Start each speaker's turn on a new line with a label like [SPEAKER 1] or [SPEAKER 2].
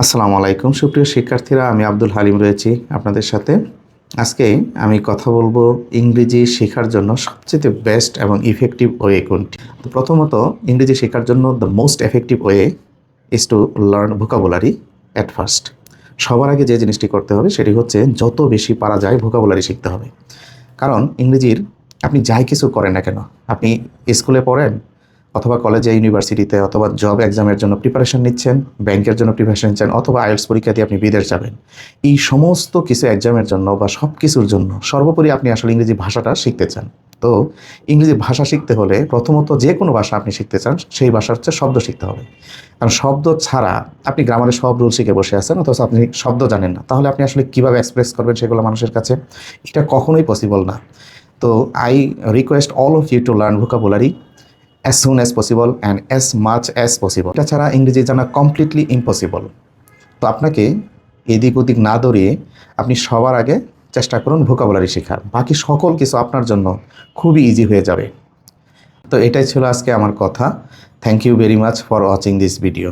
[SPEAKER 1] আসসালামু আলাইকুম সুপ্রিয় শিক্ষার্থীরা, আমি আব্দুল হালিম রয়েছি আপনাদের সাথে। আজকে আমি কথা বলবো ইংরেজি শেখার জন্য সবচেয়ে বেস্ট এবং ইফেক্টিভ ওয়ে কোনটি। তো প্রথমত, ইংরেজি শেখার জন্য the most effective way is two learn vocabulary at first. সবার আগে যে জিনিসটি করতে হবে সেটি হচ্ছে যত বেশি পারা যায় ভোকাবুলারি শিখতে হবে। কারণ ইংরেজির আপনি যাই কিছু করেন না কেন, আপনি স্কুলে পড়েন অথবা কলেজে, ইউনিভার্সিটিতে, অথবা জব এক্সামের জন্য প্রিপারেশন নিচ্ছেন, ব্যাংকের জন্য প্রিপারেশন নিচ্ছেন, অথবা আইএলটিএস পরীক্ষা দিয়ে আপনি বিদেশ যাবেন, এই সমস্ত কিছু এক্সামের জন্য বা সব কিছুর জন্য সর্বোপরি আপনি আসলে ইংরেজি ভাষাটা শিখতে চান। তো ইংরেজি ভাষা শিখতে হলে প্রথমত যে কোনো ভাষা আপনি শিখতে চান সেই ভাষা হচ্ছে শব্দ শিখতে হবে। কারণ শব্দ ছাড়া আপনি গ্রামারের সব রুল শিখে বসে আছেন, অথচ আপনি শব্দ জানেন না, তাহলে আপনি আসলে কীভাবে এক্সপ্রেস করবেন সেগুলো মানুষের কাছে? এটা কখনোই পসিবল না। তো I request all of you to learn vocabulary as soon as possible and as much as possible। এটা ছাড়া ইংরেজি জানা কমপ্লিটলি ইম্পসিবল। তো আপনাকে এদিক ওদিক না দৌড়িয়ে আপনি সবার আগে চেষ্টা করুন ভোকাবুলারি শেখার, বাকি সকল কিছু আপনার জন্য খুবই ইজি হয়ে যাবে। তো এটাই ছিল আজকে আমার কথা। Thank you very much for watching this video.